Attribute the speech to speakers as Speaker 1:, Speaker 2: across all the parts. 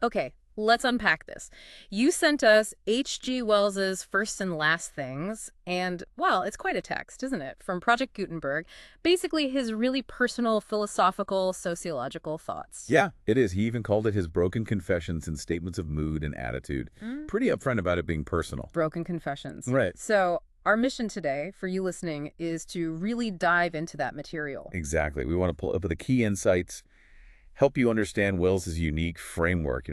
Speaker 1: Okay, let's unpack this. You sent us H.G. Wells's First and Last Things, and, well, it's quite a text, isn't it? From Project Gutenberg. Basically, his really personal, philosophical, sociological thoughts.
Speaker 2: Yeah, it is. He even called it his broken confessions and statements of mood and attitude.
Speaker 1: Mm.
Speaker 2: Pretty upfront about it being personal.
Speaker 1: Broken confessions.
Speaker 2: Right.
Speaker 1: So, our mission today, for you listening, is to really dive into that material.
Speaker 2: Exactly. We want to pull up the key insights, help you understand Wells's unique framework.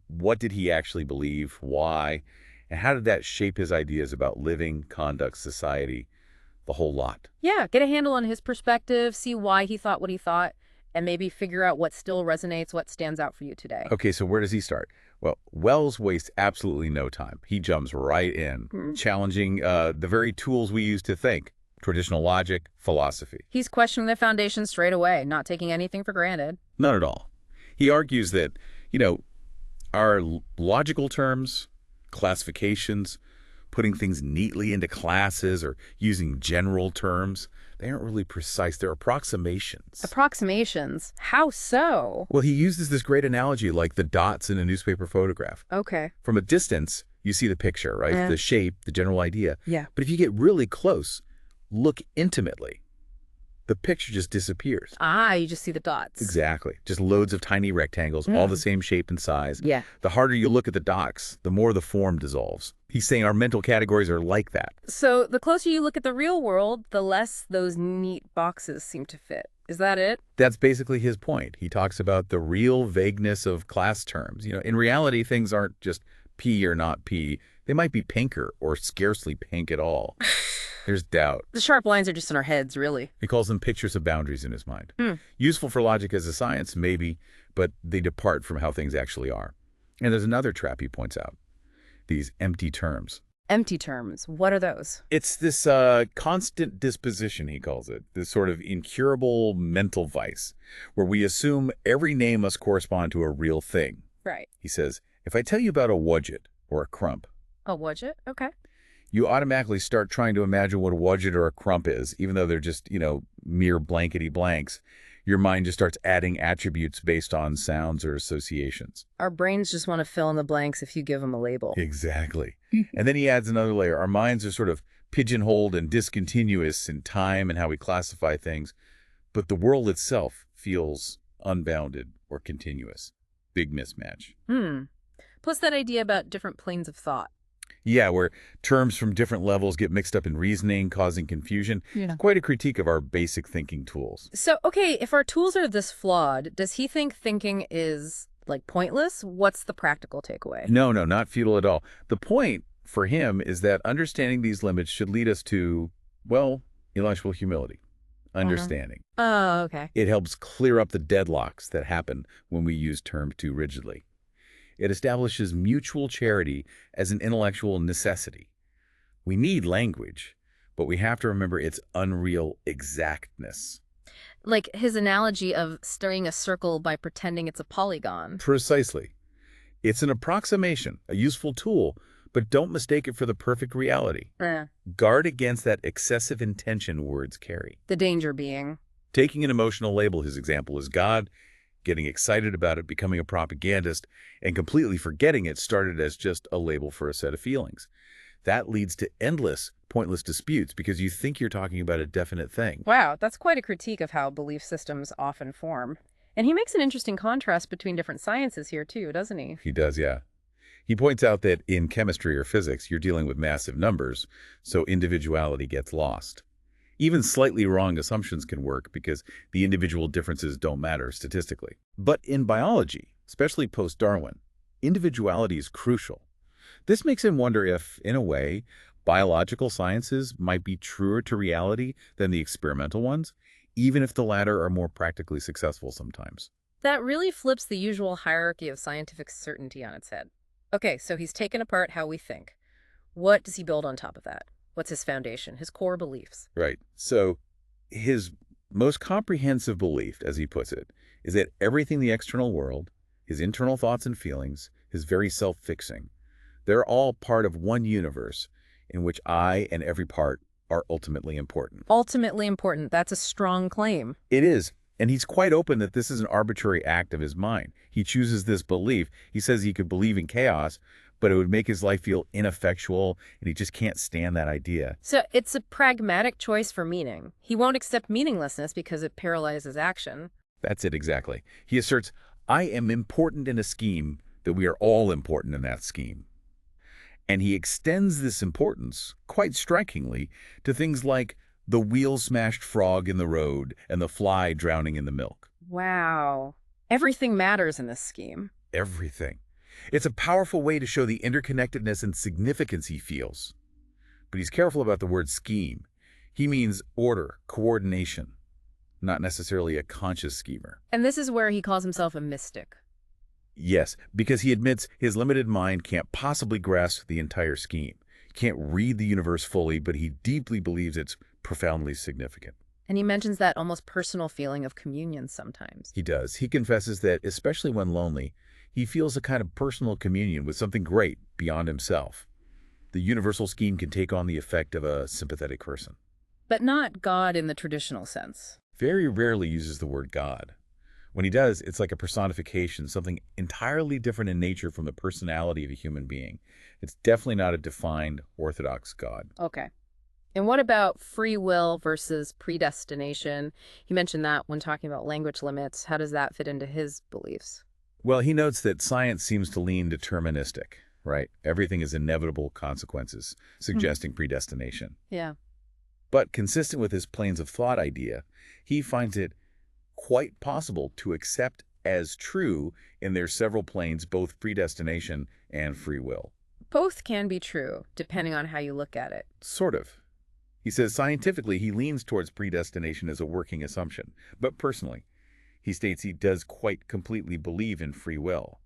Speaker 2: What did he actually believe? Why? And how did that shape his ideas about living, conduct, society, the whole lot?
Speaker 1: Yeah, get a handle on his perspective, see why he thought what he thought, and maybe figure out what still resonates, what stands out for you today.
Speaker 2: Okay, so where does he start? Well, Wells wastes absolutely no time. He jumps right in, challenging the very tools we use to think, traditional logic, philosophy.
Speaker 1: He's questioning the foundation straight away, not taking anything for granted.
Speaker 2: Not at all. He argues that, our logical terms, classifications, putting things neatly into classes or using general terms, they aren't really precise. They're approximations.
Speaker 1: Approximations? How so?
Speaker 2: Well, he uses this great analogy like the dots in a newspaper photograph.
Speaker 1: Okay.
Speaker 2: From a distance, you see the picture, right?
Speaker 1: Yeah.
Speaker 2: The shape, the general idea.
Speaker 1: Yeah.
Speaker 2: But if you get really close, look intimately, the picture just disappears.
Speaker 1: Ah, you just see the dots.
Speaker 2: Exactly. Just loads of tiny rectangles, all the same shape and size.
Speaker 1: Yeah.
Speaker 2: The harder you look at the dots, the more the form dissolves. He's saying our mental categories are like that.
Speaker 1: So the closer you look at the real world, the less those neat boxes seem to fit. Is that it?
Speaker 2: That's basically his point. He talks about the real vagueness of class terms. In reality, things aren't just P or not P. They might be pinker or scarcely pink at all. There's doubt.
Speaker 1: The sharp lines are just in our heads, really.
Speaker 2: He calls them pictures of boundaries in his mind. Useful for logic as a science, maybe, but they depart from how things actually are. And there's another trap he points out. These empty terms.
Speaker 1: Empty terms. What are those?
Speaker 2: It's this constant disposition, he calls it, this sort of incurable mental vice, where we assume every name must correspond to a real thing.
Speaker 1: Right.
Speaker 2: He says, if I tell you about a wudget or a crump,
Speaker 1: A widget? Okay.
Speaker 2: you automatically start trying to imagine what a wudget or a crump is, even though they're just, mere blankety blanks. Your mind just starts adding attributes based on sounds or associations.
Speaker 1: Our brains just want to fill in the blanks if you give them a label.
Speaker 2: Exactly. And then he adds another layer. Our minds are sort of pigeonholed and discontinuous in time and how we classify things, but the world itself feels unbounded or continuous. Big mismatch.
Speaker 1: Plus that idea about different planes of thought.
Speaker 2: Yeah, where terms from different levels get mixed up in reasoning, causing confusion.
Speaker 1: Yeah.
Speaker 2: Quite a critique of our basic thinking tools.
Speaker 1: So, okay, if our tools are this flawed, does he think thinking is, pointless? What's the practical takeaway?
Speaker 2: No, not futile at all. The point for him is that understanding these limits should lead us to, intellectual humility, understanding.
Speaker 1: Oh, okay.
Speaker 2: It helps clear up the deadlocks that happen when we use terms too rigidly. It establishes mutual charity as an intellectual necessity. We need language, but we have to remember its unreal exactness.
Speaker 1: Like his analogy of stirring a circle by pretending it's a polygon.
Speaker 2: Precisely. It's an approximation, a useful tool, but don't mistake it for the perfect reality. Guard against that excessive intention words carry.
Speaker 1: The danger being.
Speaker 2: Taking an emotional label, his example is God, getting excited about it, becoming a propagandist, and completely forgetting it started as just a label for a set of feelings. That leads to endless, pointless disputes because you think you're talking about a definite thing.
Speaker 1: Wow, that's quite a critique of how belief systems often form. And he makes an interesting contrast between different sciences here too, doesn't he?
Speaker 2: He does, yeah. He points out that in chemistry or physics, you're dealing with massive numbers, so individuality gets lost. Even slightly wrong assumptions can work because the individual differences don't matter statistically. But in biology, especially post-Darwin, individuality is crucial. This makes him wonder if, in a way, biological sciences might be truer to reality than the experimental ones, even if the latter are more practically successful sometimes.
Speaker 1: That really flips the usual hierarchy of scientific certainty on its head. Okay, so he's taken apart how we think. What does he build on top of that? What's his foundation, his core beliefs?
Speaker 2: Right. So his most comprehensive belief, as he puts it, is that everything in the external world, his internal thoughts and feelings, his very self-fixing, they're all part of one universe in which I and every part are ultimately important.
Speaker 1: Ultimately important. That's a strong claim.
Speaker 2: It is. And he's quite open that this is an arbitrary act of his mind. He chooses this belief. He says he could believe in chaos, but it would make his life feel ineffectual, and he just can't stand that idea.
Speaker 1: So it's a pragmatic choice for meaning. He won't accept meaninglessness because it paralyzes action.
Speaker 2: That's it exactly. He asserts, I am important in a scheme, that we are all important in that scheme. And he extends this importance, quite strikingly, to things like the wheel-smashed frog in the road and the fly drowning in the milk.
Speaker 1: Wow. Everything matters in this scheme.
Speaker 2: Everything. It's a powerful way to show the interconnectedness and significance he feels. But he's careful about the word scheme. He means order, coordination, not necessarily a conscious schemer.
Speaker 1: And this is where he calls himself a mystic.
Speaker 2: Yes, because he admits his limited mind can't possibly grasp the entire scheme. He can't read the universe fully, but he deeply believes it's profoundly significant.
Speaker 1: And he mentions that almost personal feeling of communion sometimes.
Speaker 2: He does. He confesses that, especially when lonely, he feels a kind of personal communion with something great beyond himself. The universal scheme can take on the effect of a sympathetic person.
Speaker 1: But not God in the traditional sense.
Speaker 2: Very rarely uses the word God. When he does, it's like a personification, something entirely different in nature from the personality of a human being. It's definitely not a defined, orthodox God.
Speaker 1: Okay. And what about free will versus predestination? He mentioned that when talking about language limits. How does that fit into his beliefs?
Speaker 2: Well, he notes that science seems to lean deterministic, right? Everything is inevitable consequences, suggesting predestination.
Speaker 1: Yeah.
Speaker 2: But consistent with his planes of thought idea, he finds it quite possible to accept as true in their several planes both predestination and free will.
Speaker 1: Both can be true, depending on how you look at it.
Speaker 2: Sort of. He says scientifically he leans towards predestination as a working assumption, but personally, he states he does quite completely believe in free will.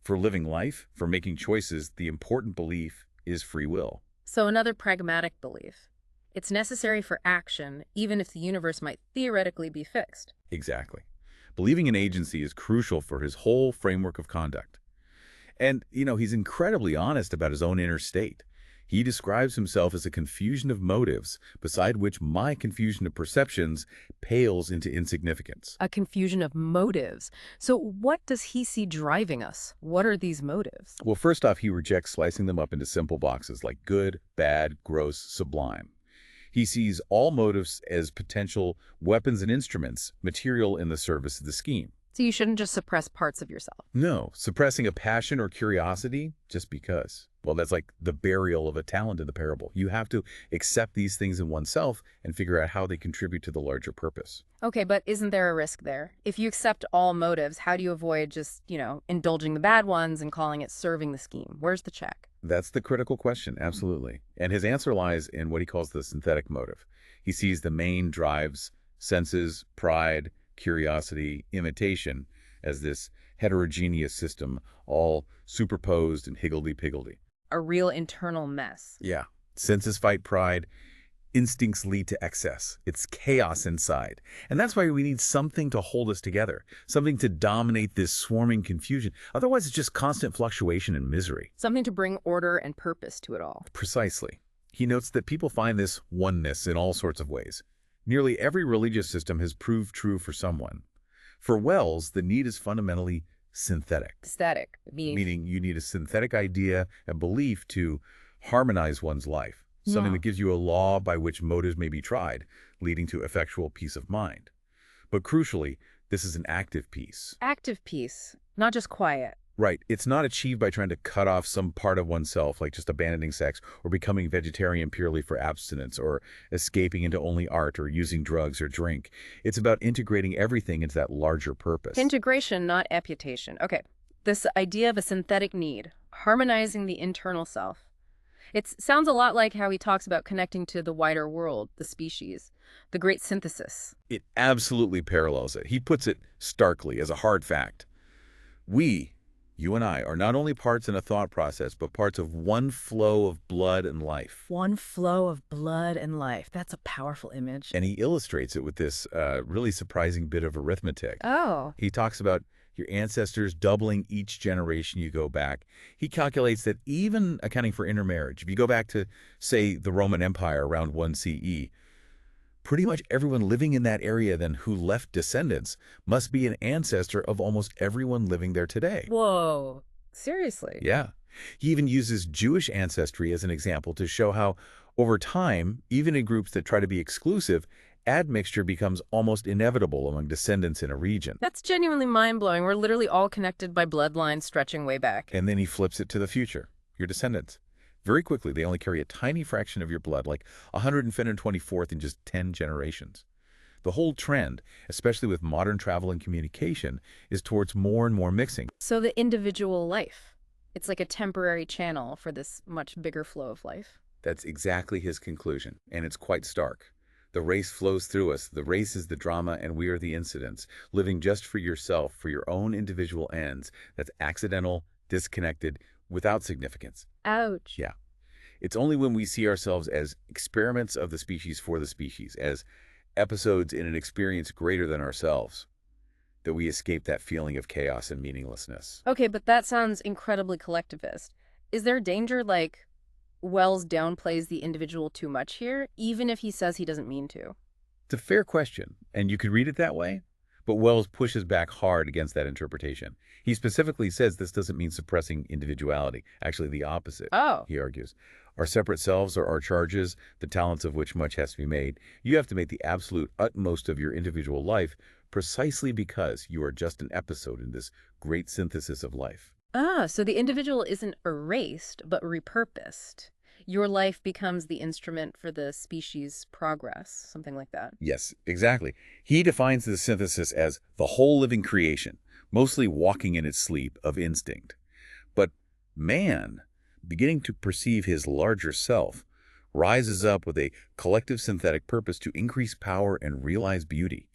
Speaker 2: For living life, for making choices, the important belief is free will.
Speaker 1: So another pragmatic belief. It's necessary for action, even if the universe might theoretically be fixed.
Speaker 2: Exactly. Believing in agency is crucial for his whole framework of conduct. And, he's incredibly honest about his own inner state. He describes himself as a confusion of motives, beside which my confusion of perceptions pales into insignificance.
Speaker 1: A confusion of motives. So what does he see driving us? What are these motives?
Speaker 2: Well, first off, he rejects slicing them up into simple boxes like good, bad, gross, sublime. He sees all motives as potential weapons and instruments, material in the service of the scheme.
Speaker 1: So you shouldn't just suppress parts of yourself.
Speaker 2: No, suppressing a passion or curiosity just because. Well, that's like the burial of a talent in the parable. You have to accept these things in oneself and figure out how they contribute to the larger purpose.
Speaker 1: Okay, but isn't there a risk there? If you accept all motives, how do you avoid just, indulging the bad ones and calling it serving the scheme? Where's the check?
Speaker 2: That's the critical question, absolutely. And his answer lies in what he calls the synthetic motive. He sees the main drives, senses, pride, curiosity, imitation, as this heterogeneous system, all superposed and higgledy-piggledy.
Speaker 1: A real internal mess.
Speaker 2: Yeah. Senses fight pride. Instincts lead to excess. It's chaos inside. And that's why we need something to hold us together, something to dominate this swarming confusion. Otherwise, it's just constant fluctuation and misery.
Speaker 1: Something to bring order and purpose to it all.
Speaker 2: Precisely. He notes that people find this oneness in all sorts of ways. Nearly every religious system has proved true for someone. For Wells, the need is fundamentally synthetic.
Speaker 1: Static.
Speaker 2: Meaning you need a synthetic idea and belief to harmonize one's life. Something that gives you a law by which motives may be tried, leading to effectual peace of mind. But crucially, this is an active peace.
Speaker 1: Active peace, not just quiet.
Speaker 2: Right. It's not achieved by trying to cut off some part of oneself, like just abandoning sex, or becoming vegetarian purely for abstinence, or escaping into only art, or using drugs or drink. It's about integrating everything into that larger purpose.
Speaker 1: Integration, not amputation. Okay. This idea of a synthetic need, harmonizing the internal self. It sounds a lot like how he talks about connecting to the wider world, the species, the great synthesis.
Speaker 2: It absolutely parallels it. He puts it starkly as a hard fact. We, you and I, are not only parts in a thought process, but parts of one flow of blood and life.
Speaker 1: One flow of blood and life. That's a powerful image.
Speaker 2: And he illustrates it with this really surprising bit of arithmetic.
Speaker 1: Oh.
Speaker 2: He talks about your ancestors doubling each generation you go back. He calculates that even accounting for intermarriage, if you go back to, say, the Roman Empire around 1 CE, Pretty much everyone living in that area then who left descendants must be an ancestor of almost everyone living there today.
Speaker 1: Whoa. Seriously?
Speaker 2: Yeah. He even uses Jewish ancestry as an example to show how, over time, even in groups that try to be exclusive, admixture becomes almost inevitable among descendants in a region.
Speaker 1: That's genuinely mind-blowing. We're literally all connected by bloodlines stretching way back.
Speaker 2: And then he flips it to the future, your descendants. Very quickly, they only carry a tiny fraction of your blood, like 124th in just 10 generations. The whole trend, especially with modern travel and communication, is towards more and more mixing.
Speaker 1: So the individual life, it's like a temporary channel for this much bigger flow of life.
Speaker 2: That's exactly his conclusion, and it's quite stark. The race flows through us. The race is the drama, and we are the incidents, living just for yourself, for your own individual ends. That's accidental, disconnected, without significance.
Speaker 1: Ouch.
Speaker 2: Yeah. It's only when we see ourselves as experiments of the species for the species, as episodes in an experience greater than ourselves, that we escape that feeling of chaos and meaninglessness.
Speaker 1: Okay, but that sounds incredibly collectivist. Is there danger, like, Wells downplays the individual too much here, even if he says he doesn't mean to?
Speaker 2: It's a fair question, and you could read it that way, but Wells pushes back hard against that interpretation. He specifically says this doesn't mean suppressing individuality. Actually, the opposite,
Speaker 1: Oh.
Speaker 2: he argues. Our separate selves are our charges, the talents of which much has to be made. You have to make the absolute utmost of your individual life precisely because you are just an episode in this great synthesis of life.
Speaker 1: Ah, so the individual isn't erased, but repurposed. Your life becomes the instrument for the species' progress, something like that.
Speaker 2: Yes, exactly. He defines the synthesis as the whole living creation, mostly walking in its sleep of instinct. But man, beginning to perceive his larger self, rises up with a collective synthetic purpose to increase power and realize beauty.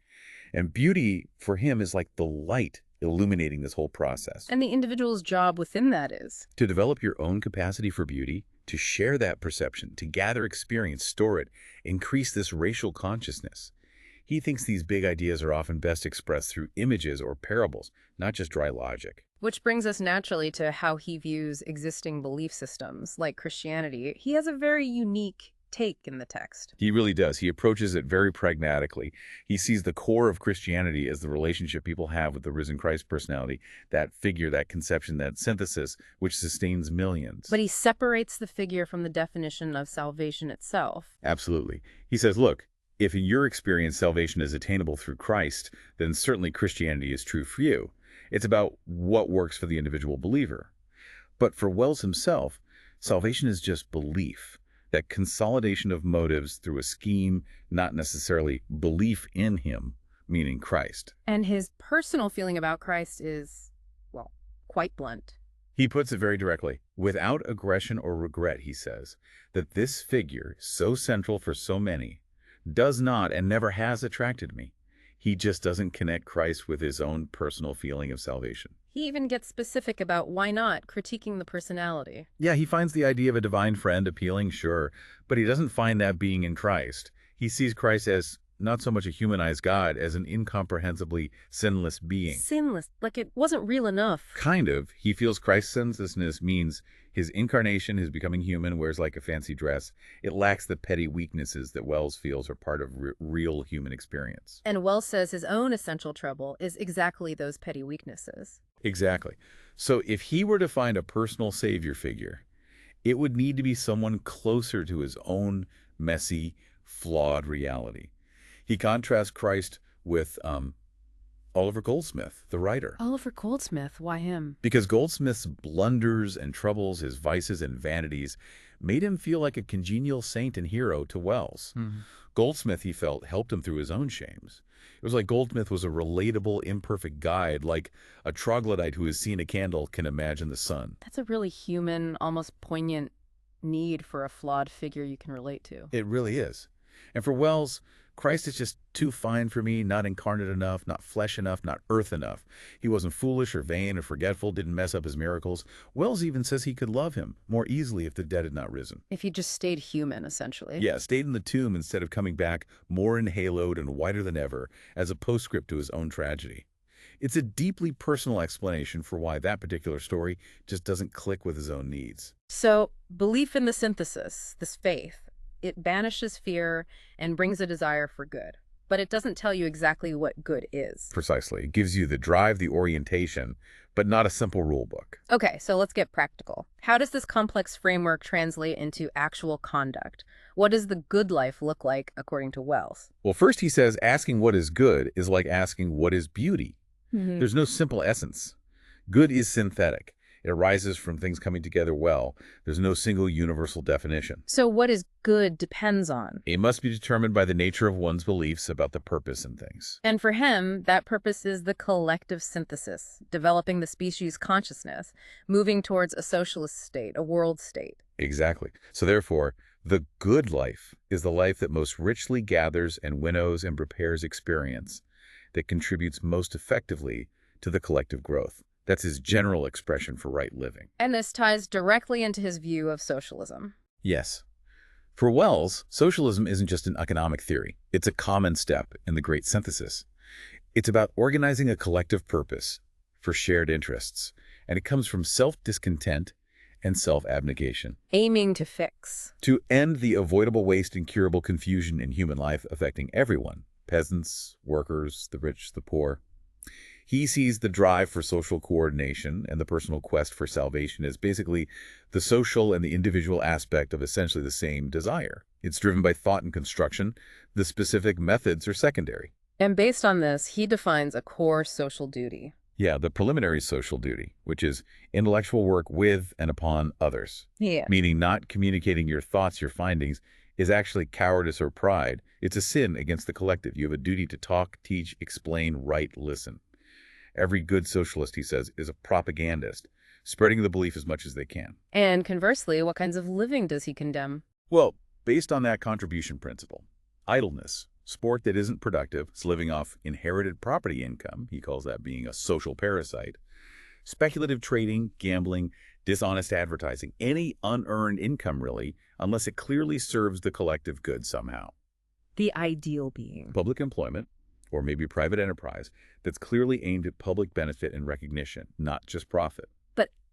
Speaker 2: And beauty, for him, is like the light illuminating this whole process.
Speaker 1: And the individual's job within that is?
Speaker 2: To develop your own capacity for beauty, to share that perception, to gather experience, store it, increase this racial consciousness. He thinks these big ideas are often best expressed through images or parables, not just dry logic.
Speaker 1: Which brings us naturally to how he views existing belief systems, like Christianity. He has a very unique take in the text.
Speaker 2: He really does. He approaches it very pragmatically. He sees the core of Christianity as the relationship people have with the risen Christ personality, that figure, that conception, that synthesis, which sustains millions.
Speaker 1: But he separates the figure from the definition of salvation itself.
Speaker 2: Absolutely. He says, look, if in your experience salvation is attainable through Christ, then certainly Christianity is true for you. It's about what works for the individual believer. But for Wells himself, salvation is just belief. That consolidation of motives through a scheme, not necessarily belief in him, meaning Christ.
Speaker 1: And his personal feeling about Christ is, well, quite blunt.
Speaker 2: He puts it very directly. Without aggression or regret, he says, that this figure, so central for so many, does not and never has attracted me. He just doesn't connect Christ with his own personal feeling of salvation.
Speaker 1: He even gets specific about why not, critiquing the personality.
Speaker 2: Yeah, he finds the idea of a divine friend appealing, sure, but he doesn't find that being in Christ. He sees Christ as not so much a humanized God as an incomprehensibly sinless being.
Speaker 1: Sinless, like it wasn't real enough.
Speaker 2: Kind of. He feels Christ's sinlessness means his incarnation, his becoming human, wears like a fancy dress. It lacks the petty weaknesses that Wells feels are part of real human experience.
Speaker 1: And Wells says his own essential trouble is exactly those petty weaknesses.
Speaker 2: Exactly. So if he were to find a personal savior figure, it would need to be someone closer to his own messy, flawed reality. He contrasts Christ with Oliver Goldsmith, the writer.
Speaker 1: Oliver Goldsmith, why him?
Speaker 2: Because Goldsmith's blunders and troubles, his vices and vanities, made him feel like a congenial saint and hero to Wells. Goldsmith, he felt, helped him through his own shames. It was like Goldsmith was a relatable, imperfect guide, like a troglodyte who has seen a candle can imagine the sun.
Speaker 1: That's a really human, almost poignant need for a flawed figure you can relate to.
Speaker 2: It really is. And for Wells, Christ is just too fine for me, not incarnate enough, not flesh enough, not earth enough. He wasn't foolish or vain or forgetful, didn't mess up his miracles. Wells even says he could love him more easily if the dead had not risen.
Speaker 1: If he just stayed human, essentially.
Speaker 2: Yeah, stayed in the tomb instead of coming back more enhaloed and whiter than ever as a postscript to his own tragedy. It's a deeply personal explanation for why that particular story just doesn't click with his own needs.
Speaker 1: So, belief in the synthesis, this faith, It banishes fear and brings a desire for good. But it doesn't tell you exactly what good is.
Speaker 2: Precisely. It gives you the drive, the orientation, but not a simple rule book.
Speaker 1: Okay, so let's get practical. How does this complex framework translate into actual conduct? What does the good life look like according to Wells?
Speaker 2: Well, first he says asking what is good is like asking what is beauty.
Speaker 1: Hmm.
Speaker 2: There's no simple essence. Good is synthetic. It arises from things coming together well. There's no single universal definition.
Speaker 1: So what is good depends on.
Speaker 2: It must be determined by the nature of one's beliefs about the purpose in things.
Speaker 1: And for him, that purpose is the collective synthesis, developing the species consciousness, moving towards a socialist state, a world state.
Speaker 2: Exactly. So therefore, the good life is the life that most richly gathers and winnows and prepares experience, that contributes most effectively to the collective growth. That's his general expression for right living.
Speaker 1: And this ties directly into his view of socialism.
Speaker 2: Yes. For Wells, socialism isn't just an economic theory. It's a common step in the Great Synthesis. It's about organizing a collective purpose for shared interests, and it comes from self-discontent and self-abnegation.
Speaker 1: Aiming to fix.
Speaker 2: To end the avoidable waste and curable confusion in human life affecting everyone, peasants, workers, the rich, the poor. He sees the drive for social coordination and the personal quest for salvation as basically the social and the individual aspect of essentially the same desire. It's driven by thought and construction. The specific methods are secondary.
Speaker 1: And based on this, he defines a core social duty.
Speaker 2: Yeah, the preliminary social duty, which is intellectual work with and upon others.
Speaker 1: Yeah.
Speaker 2: Meaning not communicating your thoughts, your findings, is actually cowardice or pride. It's a sin against the collective. You have a duty to talk, teach, explain, write, listen. Every good socialist, he says, is a propagandist, spreading the belief as much as they can.
Speaker 1: And conversely, what kinds of living does he condemn?
Speaker 2: Well, based on that contribution principle, idleness, sport that isn't productive, it's living off inherited property income, he calls that being a social parasite, speculative trading, gambling, dishonest advertising, any unearned income really, unless it clearly serves the collective good somehow.
Speaker 1: The ideal being.
Speaker 2: Public employment, or maybe private enterprise, that's clearly aimed at public benefit and recognition, not just profit.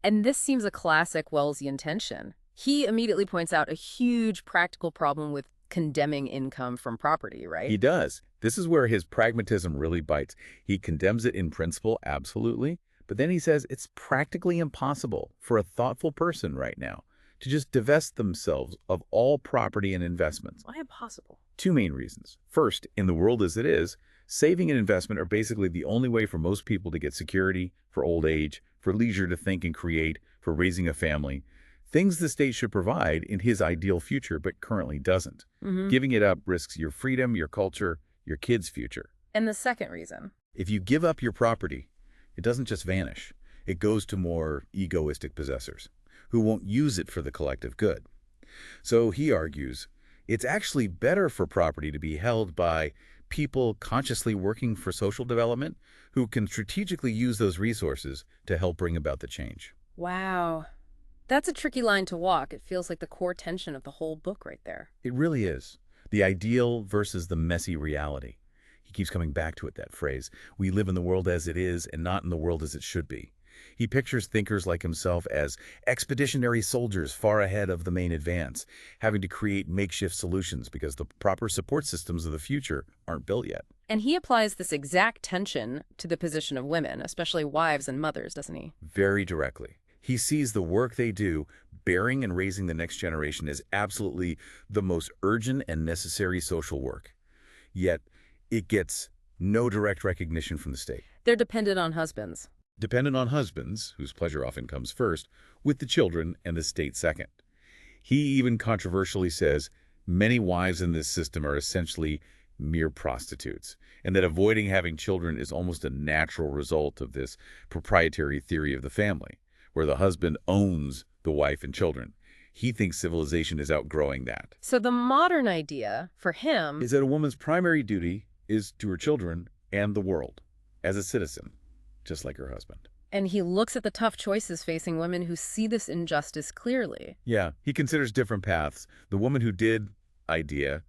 Speaker 1: And this seems a classic Wellesian tension. He immediately points out a huge practical problem with condemning income from property, right?
Speaker 2: He does. This is where his pragmatism really bites. He condemns it in principle, absolutely, but then he says it's practically impossible for a thoughtful person right now to just divest themselves of all property and investments.
Speaker 1: Why impossible?
Speaker 2: Two main reasons. First, in the world as it is, saving and investment are basically the only way for most people to get security, for old age, for leisure to think and create, for raising a family. Things the state should provide in his ideal future, but currently doesn't. Giving it up risks your freedom, your culture, your kids' future.
Speaker 1: And the second reason.
Speaker 2: If you give up your property, it doesn't just vanish. It goes to more egoistic possessors who won't use it for the collective good. So he argues, it's actually better for property to be held by people consciously working for social development who can strategically use those resources to help bring about the change.
Speaker 1: Wow. That's a tricky line to walk. It feels like the core tension of the whole book right there.
Speaker 2: It really is. The ideal versus the messy reality. He keeps coming back to it, that phrase. We live in the world as it is and not in the world as it should be. He pictures thinkers like himself as expeditionary soldiers far ahead of the main advance, having to create makeshift solutions because the proper support systems of the future aren't built yet.
Speaker 1: And he applies this exact tension to the position of women, especially wives and mothers, doesn't he?
Speaker 2: Very directly. He sees the work they do, bearing and raising the next generation, as absolutely the most urgent and necessary social work. Yet, it gets no direct recognition from the state.
Speaker 1: They're dependent on husbands.
Speaker 2: Dependent on husbands, whose pleasure often comes first, with the children and the state second. He even controversially says many wives in this system are essentially mere prostitutes, and that avoiding having children is almost a natural result of this proprietary theory of the family, where the husband owns the wife and children. He thinks civilization is outgrowing that.
Speaker 1: So the modern idea, for him,
Speaker 2: Is that a woman's primary duty is to her children and the world, as a citizen, just like her husband.
Speaker 1: and he looks at the tough choices facing women who see this injustice clearly.
Speaker 2: Yeah, he considers different paths. The woman who did idea,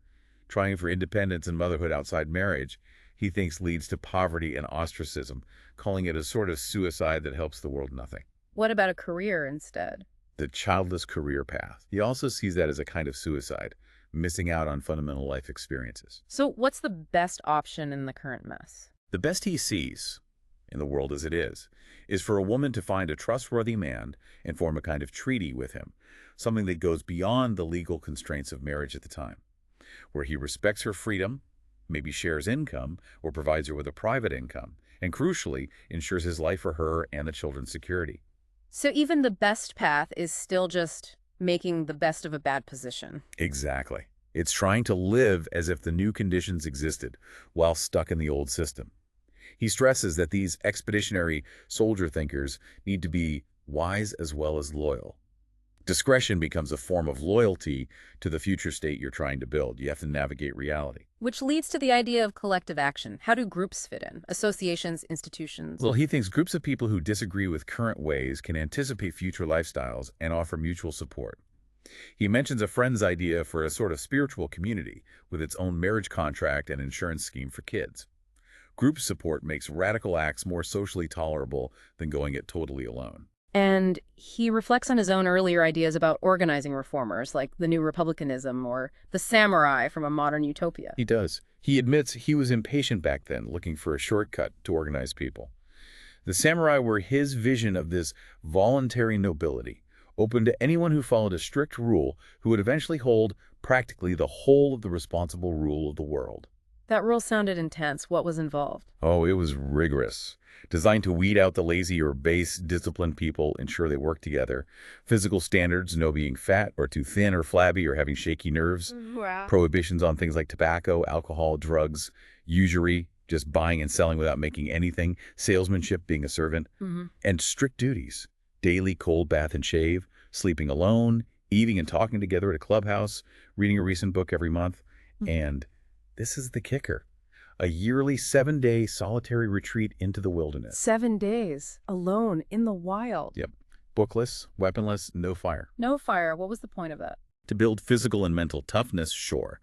Speaker 2: trying for independence and motherhood outside marriage, he thinks leads to poverty and ostracism, calling it a sort of suicide that helps the world nothing.
Speaker 1: What about a career instead?
Speaker 2: The childless career path. He also sees that as a kind of suicide, missing out on fundamental life experiences.
Speaker 1: So what's the best option in the current mess?
Speaker 2: The best he sees, in the world as it is for a woman to find a trustworthy man and form a kind of treaty with him, something that goes beyond the legal constraints of marriage at the time, where he respects her freedom, maybe shares income, or provides her with a private income, and crucially, ensures his life for her and the children's security.
Speaker 1: So even the best path is still just making the best of a bad position.
Speaker 2: Exactly. It's trying to live as if the new conditions existed while stuck in the old system. He stresses that these expeditionary soldier thinkers need to be wise as well as loyal. Discretion becomes a form of loyalty to the future state you're trying to build. You have to navigate reality.
Speaker 1: Which leads to the idea of collective action. How do groups fit in? Associations, institutions?
Speaker 2: Well, he thinks groups of people who disagree with current ways can anticipate future lifestyles and offer mutual support. He mentions a friend's idea for a sort of spiritual community with its own marriage contract and insurance scheme for kids. Group support makes radical acts more socially tolerable than going it totally alone.
Speaker 1: And he reflects on his own earlier ideas about organizing reformers, like the New Republicanism or the samurai from a modern utopia.
Speaker 2: He does. He admits he was impatient back then, looking for a shortcut to organize people. The samurai were his vision of this voluntary nobility, open to anyone who followed a strict rule, who would eventually hold practically the whole of the responsible rule of the world.
Speaker 1: That rule sounded intense. What was involved?
Speaker 2: Oh, it was rigorous. Designed to weed out the lazy or base, disciplined people, ensure they work together. Physical standards, no being fat or too thin or flabby or having shaky nerves.
Speaker 1: Wow.
Speaker 2: Prohibitions on things like tobacco, alcohol, drugs, usury, just buying and selling without making anything, salesmanship, being a servant, and strict duties. Daily cold bath and shave, sleeping alone, eating and talking together at a clubhouse, reading a recent book every month, and this is the kicker. A yearly 7-day solitary retreat into the wilderness.
Speaker 1: 7 days, alone, in the wild.
Speaker 2: Yep. Bookless, weaponless, no fire.
Speaker 1: No fire. What was the point of that?
Speaker 2: To build physical and mental toughness, sure,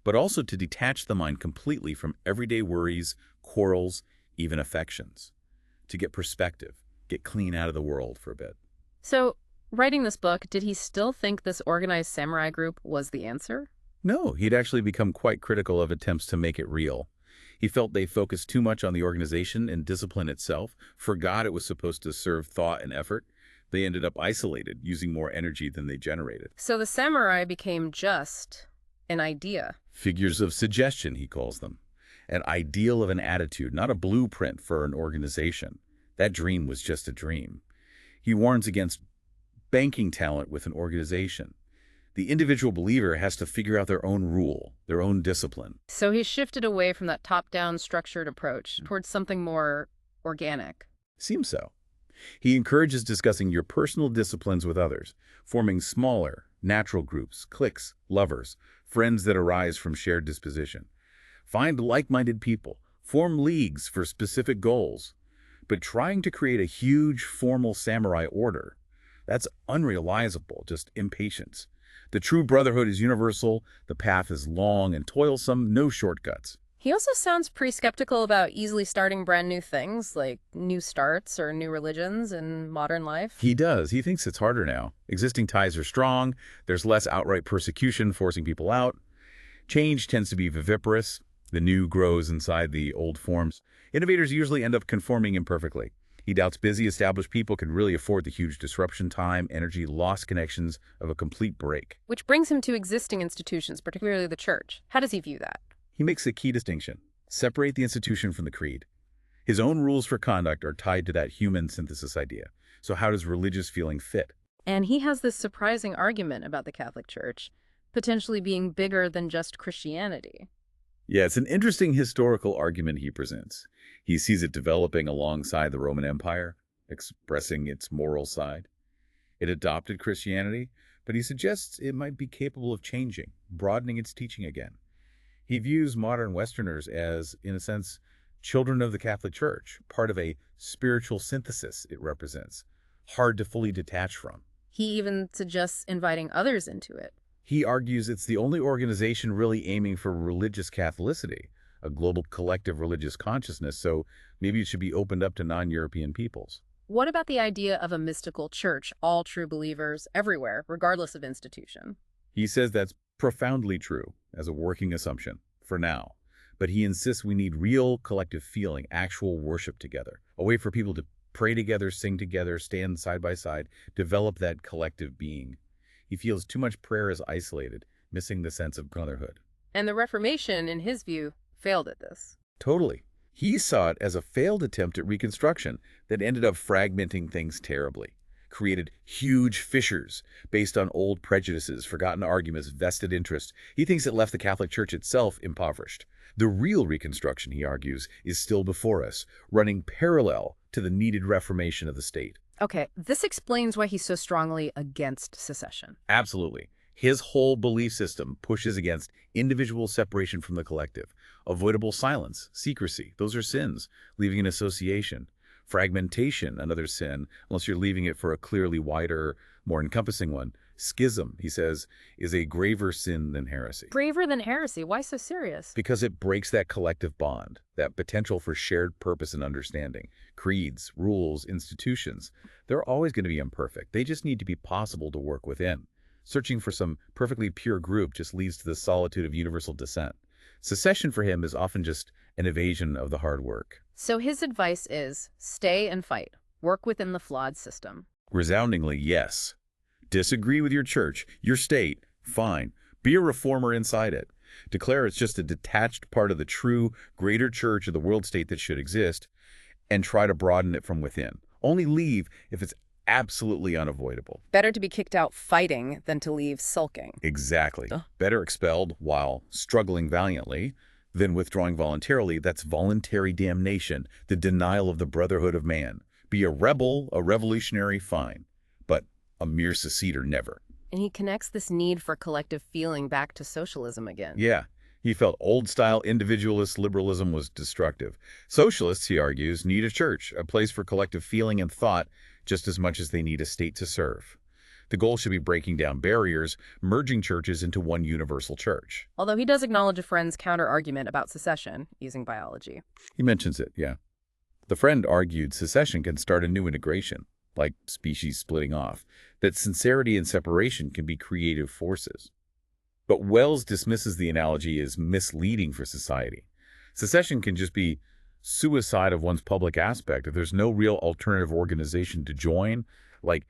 Speaker 2: but also to detach the mind completely from everyday worries, quarrels, even affections. To get perspective, get clean out of the world for a bit.
Speaker 1: So, writing this book, did he still think this organized samurai group was the answer?
Speaker 2: No, he'd actually become quite critical of attempts to make it real. He felt they focused too much on the organization and discipline itself, forgot it was supposed to serve thought and effort. They ended up isolated, using more energy than they generated.
Speaker 1: So the samurai became just an idea.
Speaker 2: Figures of suggestion, he calls them. An ideal of an attitude, not a blueprint for an organization. That dream was just a dream. He warns against banking talent with an organization. The individual believer has to figure out their own rule, their own discipline.
Speaker 1: So he shifted away from that top-down structured approach towards something more organic.
Speaker 2: Seems so. He encourages discussing your personal disciplines with others, forming smaller, natural groups, cliques, lovers, friends that arise from shared disposition. Find like-minded people, form leagues for specific goals. But trying to create a huge, formal samurai order, that's unrealizable, just impatience. The true brotherhood is universal, the path is long and toilsome, no shortcuts.
Speaker 1: He also sounds pretty skeptical about easily starting brand new things, like new starts or new religions in modern life.
Speaker 2: He does. He thinks it's harder now. Existing ties are strong, there's less outright persecution forcing people out. Change tends to be viviparous. The new grows inside the old forms. Innovators usually end up conforming imperfectly. He doubts busy, established people can really afford the huge disruption, time, energy, lost connections of a complete break.
Speaker 1: Which brings him to existing institutions, particularly the church. How does he view that?
Speaker 2: He makes a key distinction. Separate the institution from the creed. His own rules for conduct are tied to that human synthesis idea. So how does religious feeling fit?
Speaker 1: And he has this surprising argument about the Catholic Church, potentially being bigger than just Christianity.
Speaker 2: Yeah, it's an interesting historical argument he presents. He sees it developing alongside the Roman Empire, expressing its moral side. It adopted Christianity, but he suggests it might be capable of changing, broadening its teaching again. He views modern Westerners as, in a sense, children of the Catholic Church, part of a spiritual synthesis it represents, hard to fully detach from.
Speaker 1: He even suggests inviting others into it.
Speaker 2: He argues it's the only organization really aiming for religious Catholicity, a global collective religious consciousness, so maybe it should be opened up to non-European peoples.
Speaker 1: What about the idea of a mystical church, all true believers everywhere, regardless of institution?
Speaker 2: He says that's Profoundly true as a working assumption, for now. But he insists we need real collective feeling, actual worship together, a way for people to pray together, sing together, stand side by side, develop that collective being. He feels too much prayer is isolated, missing the sense of brotherhood.
Speaker 1: And the Reformation, in his view, failed at this.
Speaker 2: Totally. He saw it as a failed attempt at reconstruction that ended up fragmenting things terribly, created huge fissures based on old prejudices, forgotten arguments, vested interests. He thinks it left the Catholic Church itself impoverished. The real reconstruction, he argues, is still before us, running parallel to the needed reformation of the state.
Speaker 1: Okay, this explains why he's so strongly against secession.
Speaker 2: Absolutely. His whole belief system pushes against individual separation from the collective. Avoidable silence, secrecy, those are sins. Leaving an association. Fragmentation, another sin, unless you're leaving it for a clearly wider, more encompassing one. Schism, he says, is a graver sin than heresy.
Speaker 1: Braver than heresy? Why so serious?
Speaker 2: Because it breaks that collective bond, that potential for shared purpose and understanding. Creeds, rules, institutions, they're always going to be imperfect. They just need to be possible to work within. Searching for some perfectly pure group just leads to the solitude of universal dissent. Secession for him is often just an evasion of the hard work.
Speaker 1: So his advice is, stay and fight. Work within the flawed system.
Speaker 2: Resoundingly, yes. Disagree with your church, your state, fine. Be a reformer inside it. Declare it's just a detached part of the true, greater church of the world state that should exist, and try to broaden it from within. Only leave if it's absolutely unavoidable.
Speaker 1: Better to be kicked out fighting than to leave sulking.
Speaker 2: Exactly. Better expelled while struggling valiantly than withdrawing voluntarily. That's voluntary damnation, the denial of the brotherhood of man. Be a rebel, a revolutionary, fine, but a mere seceder, never.
Speaker 1: And he connects this need for collective feeling back to socialism again.
Speaker 2: Yeah, he felt old-style individualist liberalism was destructive. Socialists, he argues, need a church, a place for collective feeling and thought, just as much as they need a state to serve. The goal should be breaking down barriers, merging churches into one universal church.
Speaker 1: Although he does acknowledge a friend's counter-argument about secession, using biology.
Speaker 2: He mentions it, yeah. The friend argued secession can start a new integration, like species splitting off, that sincerity and separation can be creative forces. But Wells dismisses the analogy as misleading for society. Secession can just be suicide of one's public aspect if there's no real alternative organization to join. Like,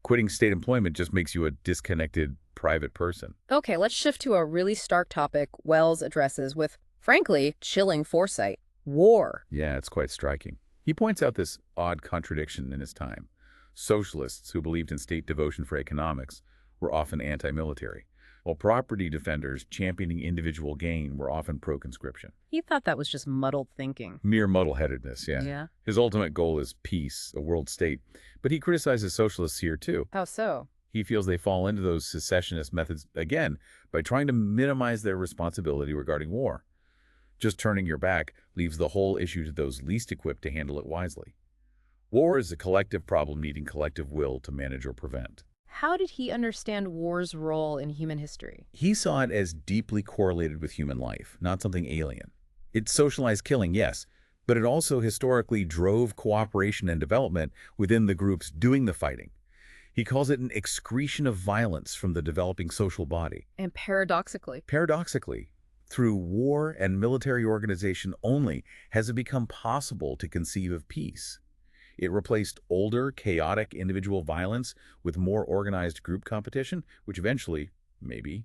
Speaker 2: quitting state employment just makes you a disconnected private person.
Speaker 1: Okay, let's shift to a really stark topic Wells addresses with, frankly, chilling foresight. War.
Speaker 2: Yeah, it's quite striking. He points out this odd contradiction in his time. Socialists who believed in state devotion for economics were often anti-military, while property defenders championing individual gain were often pro-conscription.
Speaker 1: He thought that was just muddled thinking.
Speaker 2: Mere muddleheadedness, yeah.
Speaker 1: Yeah.
Speaker 2: His ultimate goal is peace, a world state. But he criticizes socialists here, too.
Speaker 1: How so?
Speaker 2: He feels they fall into those secessionist methods, again, by trying to minimize their responsibility regarding war. Just turning your back leaves the whole issue to those least equipped to handle it wisely. War is a collective problem needing collective will to manage or prevent.
Speaker 1: How did he understand war's role in human history?
Speaker 2: He saw it as deeply correlated with human life, not something alien. It socialized killing, yes, but it also historically drove cooperation and development within the groups doing the fighting. He calls it an excretion of violence from the developing social body.
Speaker 1: And paradoxically,
Speaker 2: Through war and military organization only has it become possible to conceive of peace. It replaced older, chaotic individual violence with more organized group competition, which eventually, maybe,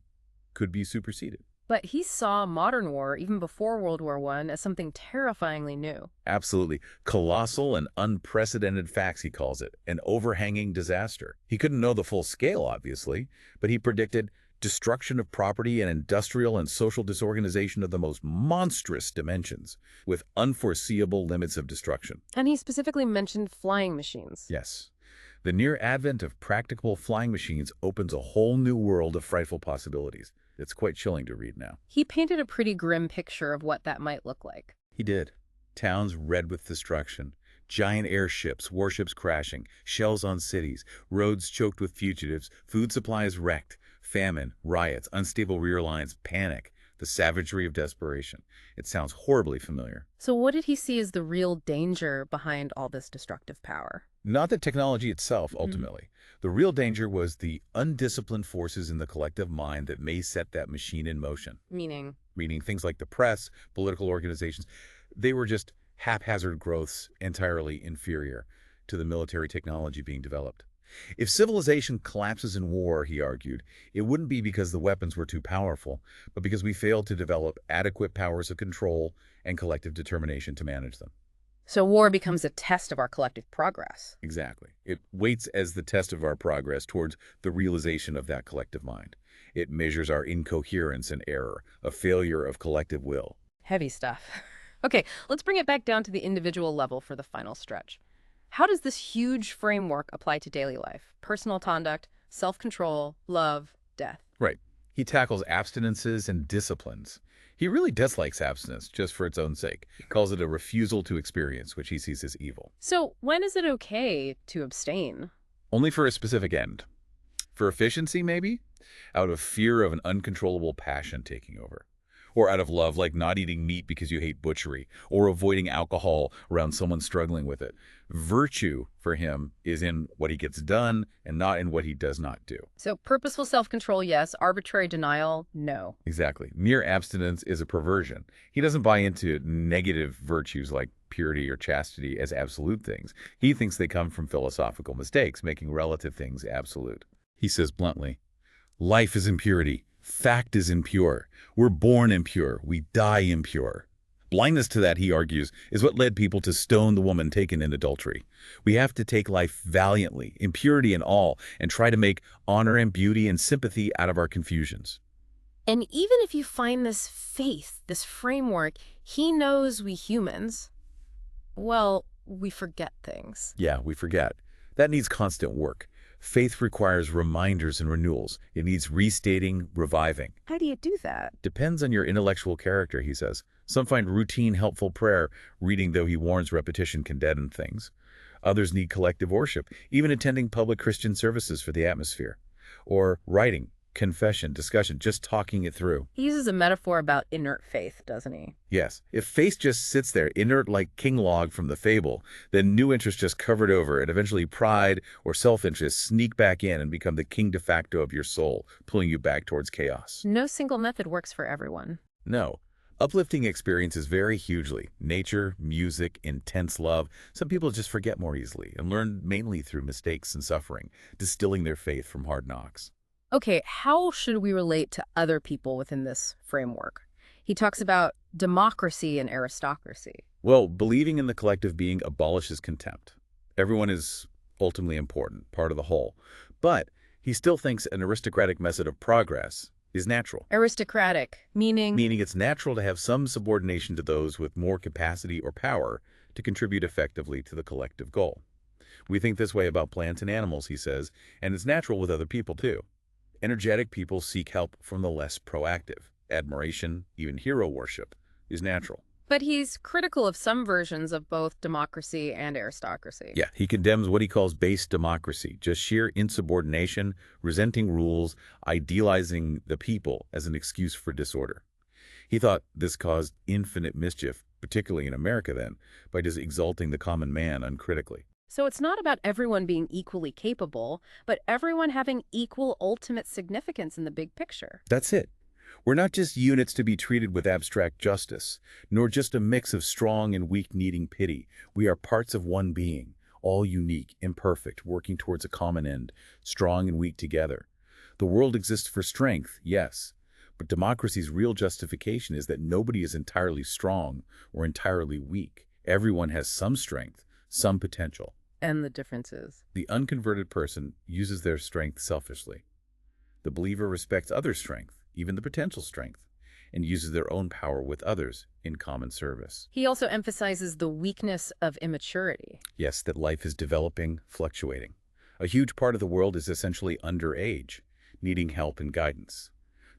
Speaker 2: could be superseded.
Speaker 1: But he saw modern war, even before World War I, as something terrifyingly new.
Speaker 2: Absolutely. Colossal and unprecedented facts, he calls it. An overhanging disaster. He couldn't know the full scale, obviously, but he predicted destruction of property and industrial and social disorganization of the most monstrous dimensions, with unforeseeable limits of destruction.
Speaker 1: And he specifically mentioned flying machines.
Speaker 2: Yes. The near advent of practicable flying machines opens a whole new world of frightful possibilities. It's quite chilling to read now.
Speaker 1: He painted a pretty grim picture of what that might look like.
Speaker 2: He did. Towns red with destruction. Giant airships, warships crashing, shells on cities, roads choked with fugitives, food supplies wrecked, famine, riots, unstable rear lines, panic, the savagery of desperation. It sounds horribly familiar.
Speaker 1: So what did he see as the real danger behind all this destructive power?
Speaker 2: Not the technology itself,
Speaker 1: Mhm.
Speaker 2: ultimately. The real danger was the undisciplined forces in the collective mind that may set that machine in motion.
Speaker 1: Meaning,
Speaker 2: Meaning things like the press, political organizations, they were just haphazard growths entirely inferior to the military technology being developed. If civilization collapses in war, he argued, it wouldn't be because the weapons were too powerful, but because we failed to develop adequate powers of control and collective determination to manage them.
Speaker 1: so war becomes a test of our collective progress.
Speaker 2: Exactly. It waits as the test of our progress towards the realization of that collective mind. It measures our incoherence and error, a failure of collective will.
Speaker 1: Heavy stuff. Okay, let's bring it back down to the individual level for the final stretch. How does this huge framework apply to daily life? Personal conduct, self-control, love, death.
Speaker 2: Right. He tackles abstinences and disciplines. He really dislikes abstinence just for its own sake. He calls it a refusal to experience, which he sees as evil.
Speaker 1: So when is it okay to abstain?
Speaker 2: Only for a specific end. For efficiency, maybe? Out of fear of an uncontrollable passion taking over. Or out of love, like not eating meat because you hate butchery, or avoiding alcohol around someone struggling with it. Virtue, for him, is in what he gets done and not in what he does not do.
Speaker 1: So purposeful self-control, yes. Arbitrary denial, no.
Speaker 2: Exactly. Mere abstinence is a perversion. He doesn't buy into negative virtues like purity or chastity as absolute things. He thinks they come from philosophical mistakes, making relative things absolute. He says bluntly, life is impurity. Fact is impure. We're born impure. We die impure. Blindness to that, he argues, is what led people to stone the woman taken in adultery. We have to take life valiantly, impurity and all, and try to make honor and beauty and sympathy out of our confusions.
Speaker 1: And even if you find this faith, this framework, he knows we humans, well, we forget things.
Speaker 2: Yeah, we forget. That needs constant work. Faith requires reminders and renewals. It needs restating, reviving.
Speaker 1: How do you do that?
Speaker 2: Depends on your intellectual character, he says. Some find routine, helpful prayer, reading though he warns repetition can deaden things. Others need collective worship, even attending public Christian services for the atmosphere. Or writing, confession, discussion, just talking it through.
Speaker 1: He uses a metaphor about inert faith, doesn't he?
Speaker 2: Yes, if faith just sits there, inert like King Log from the fable, then new interest just covered over and eventually pride or self-interest sneak back in and become the king de facto of your soul, pulling you back towards chaos.
Speaker 1: No single method works for everyone.
Speaker 2: No. Uplifting experiences vary hugely. Nature, music, intense love. Some people just forget more easily and learn mainly through mistakes and suffering, distilling their faith from hard knocks.
Speaker 1: Okay, how should we relate to other people within this framework? He talks about democracy and aristocracy.
Speaker 2: Well, believing in the collective being abolishes contempt. Everyone is ultimately important, part of the whole. But he still thinks an aristocratic method of progress is natural,
Speaker 1: Aristocratic, meaning
Speaker 2: meaning it's natural to have some subordination to those with more capacity or power to contribute effectively to the collective goal. We think this way about plants and animals, he says, and it's natural with other people too. Energetic people seek help from the less proactive. Admiration, even hero worship, is natural.
Speaker 1: but he's critical of some versions of both democracy and aristocracy.
Speaker 2: Yeah, he condemns what he calls base democracy, just sheer insubordination, resenting rules, idealizing the people as an excuse for disorder. He thought this caused infinite mischief, particularly in America then, by just exalting the common man uncritically.
Speaker 1: So it's not about everyone being equally capable, but everyone having equal ultimate significance in the big picture.
Speaker 2: That's it. We're not just units to be treated with abstract justice, nor just a mix of strong and weak needing pity. We are parts of one being, all unique, imperfect, working towards a common end, strong and weak together. The world exists for strength, yes, but democracy's real justification is that nobody is entirely strong or entirely weak. Everyone has some strength, some potential.
Speaker 1: And the difference is?
Speaker 2: The unconverted person uses their strength selfishly. The believer respects others' strength, even the potential strength, and uses their own power with others in common service.
Speaker 1: He also emphasizes the weakness of immaturity.
Speaker 2: Yes, that life is developing, fluctuating. A huge part of the world is essentially underage, needing help and guidance.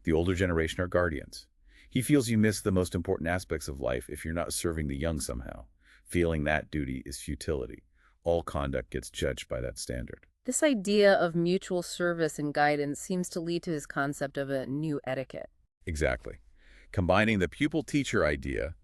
Speaker 2: The older generation are guardians. He feels you miss the most important aspects of life if you're not serving the young somehow. Feeling that duty is futility. All conduct gets judged by that standard.
Speaker 1: This idea of mutual service and guidance seems to lead to his concept of a new etiquette.
Speaker 2: Exactly. Combining the pupil-teacher idea,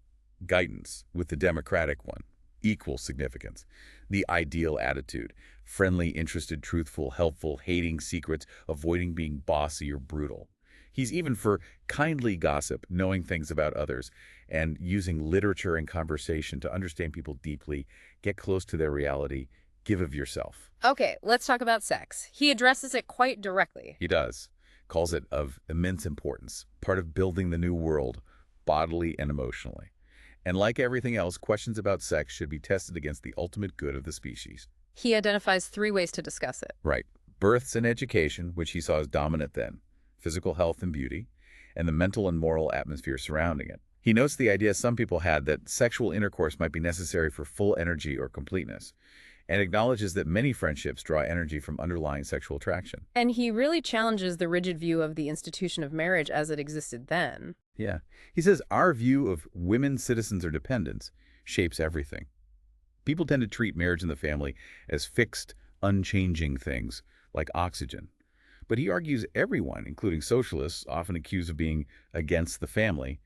Speaker 2: guidance, with the democratic one, equal significance. The ideal attitude: friendly, interested, truthful, helpful, hating secrets, avoiding being bossy or brutal. He's even for kindly gossip, knowing things about others, and using literature and conversation to understand people deeply, get close to their reality, give of yourself.
Speaker 1: Okay, let's talk about sex. He addresses it quite directly.
Speaker 2: He does. Calls it of immense importance, part of building the new world, bodily and emotionally. And like everything else, questions about sex should be tested against the ultimate good of the species.
Speaker 1: He identifies 3 ways to discuss it.
Speaker 2: Right. Births and education, which he saw as dominant then, physical health and beauty, and the mental and moral atmosphere surrounding it. He notes the idea some people had that sexual intercourse might be necessary for full energy or completeness, and acknowledges that many friendships draw energy from underlying sexual attraction.
Speaker 1: And he really challenges the rigid view of the institution of marriage as it existed then.
Speaker 2: Yeah. He says our view of women, citizens, or dependents shapes everything. People tend to treat marriage and the family as fixed, unchanging things, like oxygen. But he argues everyone, including socialists, often accused of being against the family,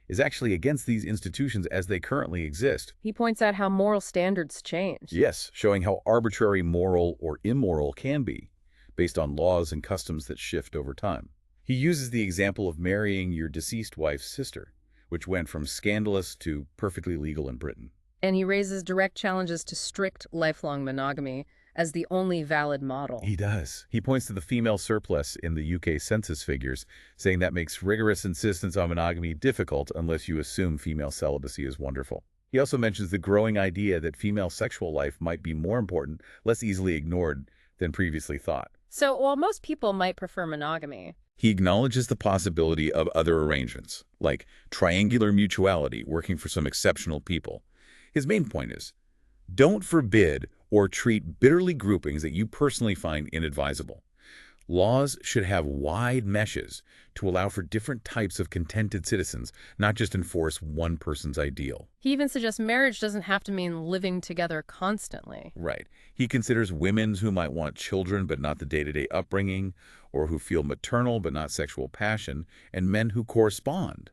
Speaker 2: is actually against these institutions as they currently exist.
Speaker 1: He points out how moral standards change.
Speaker 2: Yes, showing how arbitrary moral or immoral can be, based on laws and customs that shift over time. He uses the example of marrying your deceased wife's sister, which went from scandalous to perfectly legal in Britain.
Speaker 1: And he raises direct challenges to strict lifelong monogamy as the only valid model.
Speaker 2: He does. He points to the female surplus in the UK census figures, saying that makes rigorous insistence on monogamy difficult unless you assume female celibacy is wonderful. He also mentions the growing idea that female sexual life might be more important, less easily ignored than previously thought.
Speaker 1: So while most people might prefer monogamy,
Speaker 2: he acknowledges the possibility of other arrangements, like triangular mutuality working for some exceptional people. His main point is, don't forbid or treat bitterly groupings that you personally find inadvisable. Laws should have wide meshes to allow for different types of contented citizens, not just enforce one person's ideal.
Speaker 1: he even suggests marriage doesn't have to mean living together constantly.
Speaker 2: Right. He considers women who might want children but not the day-to-day upbringing, or who feel maternal but not sexual passion, and men who correspond,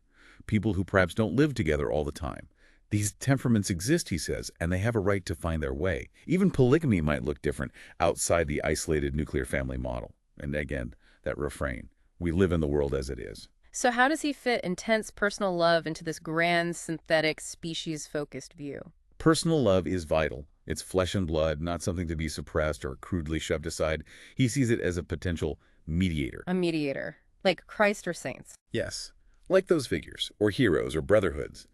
Speaker 2: people who perhaps don't live together all the time. These temperaments exist, he says, and they have a right to find their way. Even polygamy might look different outside the isolated nuclear family model. And again, that refrain, we live in the world as it is.
Speaker 1: So how does he fit intense personal love into this grand, synthetic, species-focused view?
Speaker 2: Personal love is vital. It's flesh and blood, not something to be suppressed or crudely shoved aside. He sees it as a potential mediator.
Speaker 1: A mediator, like Christ or saints.
Speaker 2: Yes, like those figures, or heroes, or brotherhoods.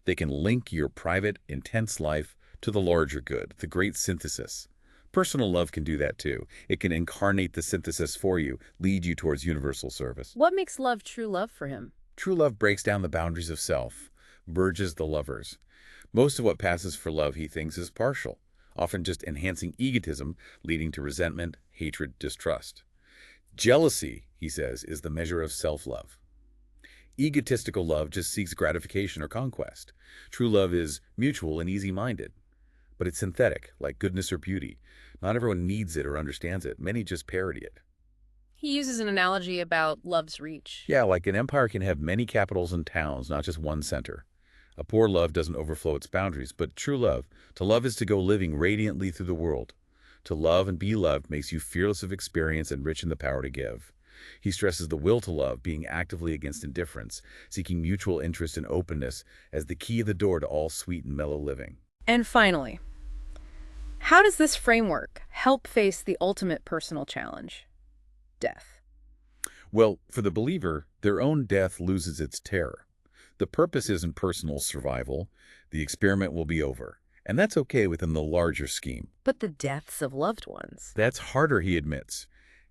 Speaker 2: They can link your private, intense life to the larger good, the great synthesis. Personal love can do that too. It can incarnate the synthesis for you, lead you towards universal service.
Speaker 1: What makes love true love for him?
Speaker 2: True love breaks down the boundaries of self, merges the lovers. Most of what passes for love, he thinks, is partial, often just enhancing egotism, leading to resentment, hatred, distrust. Jealousy, he says, is the measure of self-love. Egotistical love just seeks gratification or conquest. True love is mutual and easy-minded. But it's synthetic, like goodness or beauty. Not everyone needs it or understands it. Many just parody it.
Speaker 1: He uses an analogy about love's reach.
Speaker 2: Yeah, like an empire can have many capitals and towns, not just one center. A poor love doesn't overflow its boundaries, but true love, to love is to go living radiantly through the world. To love and be loved makes you fearless of experience and rich in the power to give. He stresses the will to love, being actively against indifference, seeking mutual interest and openness as the key of the door to all sweet and mellow living.
Speaker 1: And finally, how does this framework help face the ultimate personal challenge? Death.
Speaker 2: Well, for the believer, their own death loses its terror. The purpose isn't personal survival. The experiment will be over. And that's okay within the larger scheme.
Speaker 1: But the deaths of loved ones.
Speaker 2: That's harder, he admits.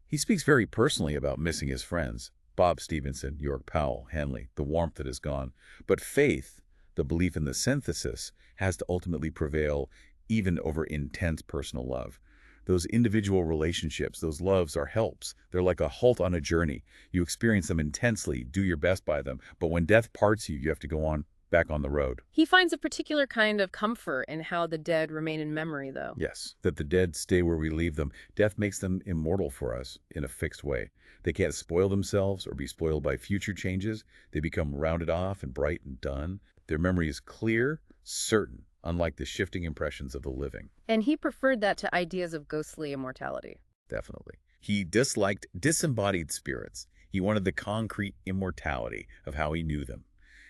Speaker 2: He speaks very personally about missing his friends, Bob Stevenson, York Powell, Henley, the warmth that is gone. But faith, the belief in the synthesis, has to ultimately prevail even over intense personal love. Those individual relationships, those loves are helps. They're like a halt on a journey. You experience them intensely, do your best by them. But when death parts you, you have to go on back on the road.
Speaker 1: He finds a particular kind of comfort in how the dead remain in memory, though.
Speaker 2: Yes, that the dead stay where we leave them. Death makes them immortal for us in a fixed way. They can't spoil themselves or be spoiled by future changes. They become rounded off and bright and done. Their memory is clear, certain, unlike the shifting impressions of the living.
Speaker 1: And he preferred that to ideas of ghostly immortality.
Speaker 2: Definitely. He disliked disembodied spirits. He wanted the concrete immortality of how he knew them.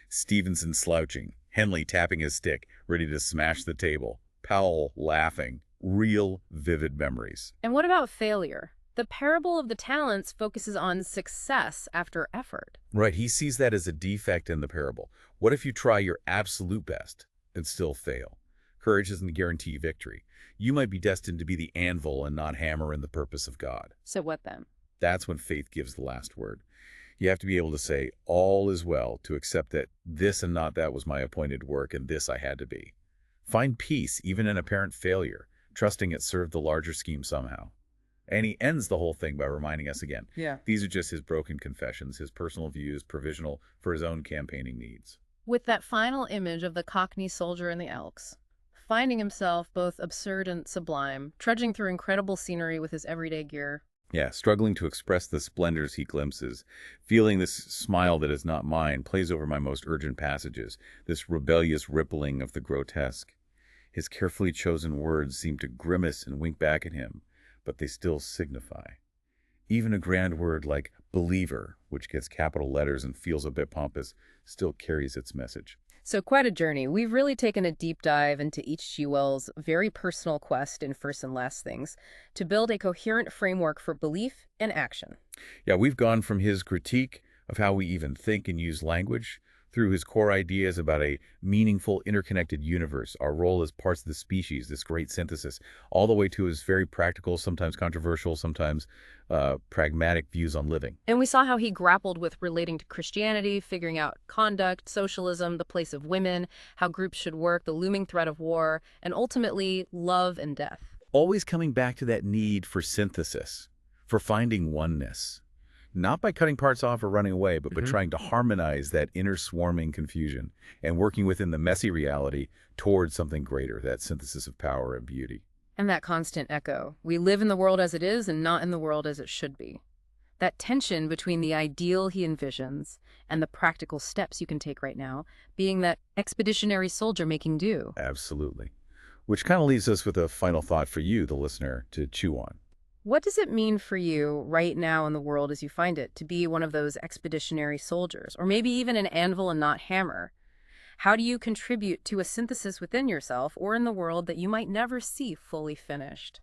Speaker 2: Stevenson slouching, Henley tapping his stick, ready to smash the table, Powell laughing. Real, vivid memories.
Speaker 1: And what about failure? The parable of the talents focuses on success after effort.
Speaker 2: Right, he sees that as a defect in the parable. What if you try your absolute best and still fail? Courage doesn't guarantee victory. You might be destined to be the anvil and not hammer in the purpose of God.
Speaker 1: So what then?
Speaker 2: That's when faith gives the last word. You have to be able to say, all is well, to accept that this and not that was my appointed work and this I had to be. Find peace even in apparent failure, trusting it served the larger scheme somehow. And he ends the whole thing by reminding us again.
Speaker 1: Yeah.
Speaker 2: These are just his broken confessions, his personal views, provisional for his own campaigning needs.
Speaker 1: With that final image of the Cockney soldier in the Elks, finding himself both absurd and sublime, trudging through incredible scenery with his everyday gear.
Speaker 2: Yeah, struggling to express the splendors he glimpses, feeling this smile that is not mine plays over my most urgent passages, this rebellious rippling of the grotesque. His carefully chosen words seem to grimace and wink back at him, but they still signify. Even a grand word like believer, which gets capital letters and feels a bit pompous, still carries its message.
Speaker 1: So quite a journey. We've really taken a deep dive into H.G. Wells' very personal quest in First and Last Things to build a coherent framework for belief and action.
Speaker 2: Yeah, we've gone from his critique of how we even think and use language, through his core ideas about a meaningful, interconnected universe, our role as parts of the species, this great synthesis, all the way to his very practical, sometimes controversial, sometimes pragmatic views on living.
Speaker 1: And we saw how he grappled with relating to Christianity, figuring out conduct, socialism, the place of women, how groups should work, the looming threat of war, and ultimately love and death.
Speaker 2: Always coming back to that need for synthesis, for finding oneness. Not by cutting parts off or running away, but by trying to harmonize that inner swarming confusion and working within the messy reality towards something greater, that synthesis of power and beauty.
Speaker 1: And that constant echo. We live in the world as it is and not in the world as it should be. That tension between the ideal he envisions and the practical steps you can take right now, being that expeditionary soldier making do.
Speaker 2: Absolutely. Which kind of leaves us with a final thought for you, the listener, to chew on.
Speaker 1: What does it mean for you right now in the world as you find it to be one of those expeditionary soldiers, or maybe even an anvil and not hammer? How do you contribute to a synthesis within yourself or in the world that you might never see fully finished?